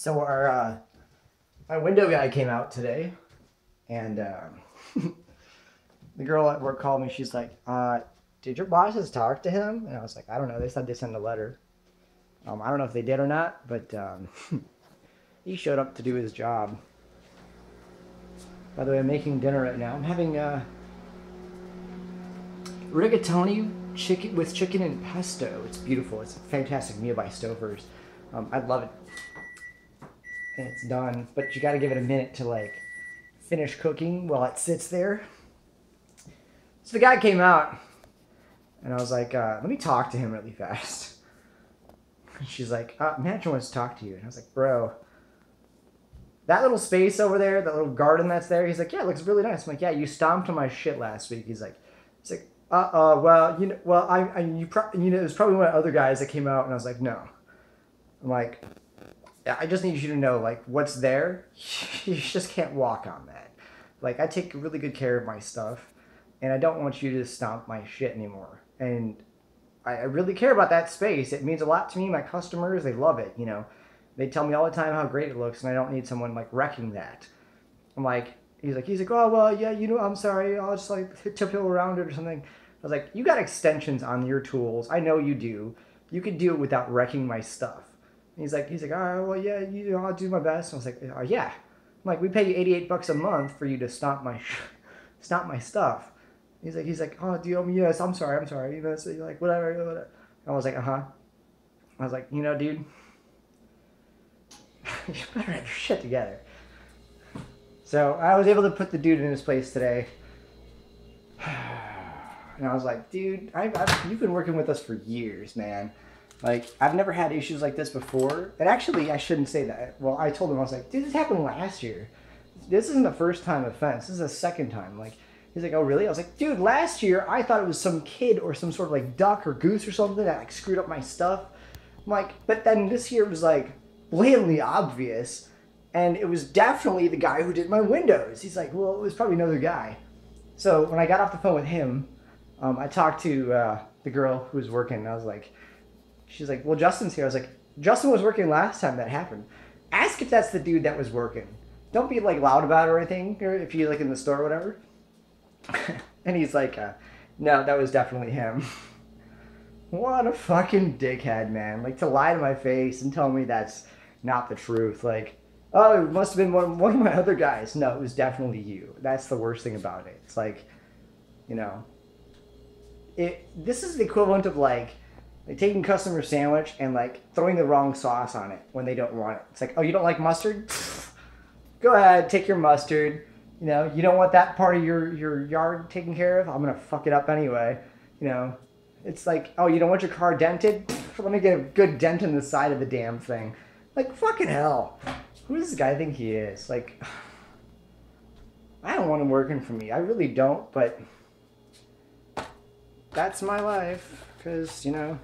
So our my window guy came out today, and the girl at work called me. She's like, "Did your bosses talk to him?" And I was like, "I don't know. They said they sent a letter. I don't know if they did or not, but he showed up to do his job." By the way, I'm making dinner right now. I'm having rigatoni chicken with chicken and pesto. It's beautiful. It's a fantastic meal by Stouffer's. I love it. And it's done, but you got to give it a minute to like finish cooking while it sits there. So the guy came out, and I was like, "Let me talk to him really fast." And she's like, "Manager wants to talk to you." And I was like, "Bro, that little space over there, that little garden that's there." He's like, "Yeah, it looks really nice." I'm like, "Yeah, you stomped on my shit last week." He's like, well, you know, there's probably one of the other guys that came out," and I was like, "No." I'm like, "I just need you to know, like, what's there, you just can't walk on that. Like, I take really good care of my stuff, and I don't want you to stomp my shit anymore. And I really care about that space. It means a lot to me. My customers, they love it, you know. They tell me all the time how great it looks, and I don't need someone, like, wrecking that." I'm like, he's like, "Oh, well, yeah, you know, I'm sorry. I'll just, like, tiptoe around it or something." I was like, "You got extensions on your tools. I know you do. You could do it without wrecking my stuff." He's like, "All right, well, yeah, you know, I'll do my best." I was like, "Yeah." I'm like, "We pay you $88 a month for you to stomp my stuff." He's like, "Oh, do you owe me?" "Yes, I'm sorry. You know, so you're like, whatever. I was like, "Uh-huh." I was like, "You know, dude, you better have your shit together." So I was able to put the dude in his place today. And I was like, "Dude, you've been working with us for years, man. Like, I've never had issues like this before." And actually, I shouldn't say that. Well, I told him, I was like, "Dude, this happened last year. This isn't the first time offense. This is the second time." Like, he's like, "Oh, really?" I was like, "Dude, last year, I thought it was some kid or some sort of, like, duck or goose or something that, like, screwed up my stuff." I'm like, but then this year was, like, blatantly obvious. And it was definitely the guy who did my windows. He's like, "Well, it was probably another guy." So when I got off the phone with him, I talked to the girl who was working. And I was like, she's like, "Well, Justin's here." I was like, "Justin was working last time that happened. Ask if that's the dude that was working. Don't be like loud about it or anything, or if you're like in the store or whatever." And he's like, "No, that was definitely him." What a fucking dickhead, man. Like, to lie to my face and tell me that's not the truth. Like, "Oh, it must have been one of my other guys." No, it was definitely you. That's the worst thing about it. It's like, you know, this is the equivalent of like taking customer sandwich and like throwing the wrong sauce on it when they don't want it. It's like, "Oh, you don't like mustard? Go ahead, take your mustard. You know, you don't want that part of your yard taken care of? I'm gonna fuck it up anyway." You know, it's like, "Oh, you don't want your car dented? Let me get a good dent in the side of the damn thing." Like, fucking hell. Who does this guy think he is? Like, I don't want him working for me. I really don't, but that's my life. Because, you know,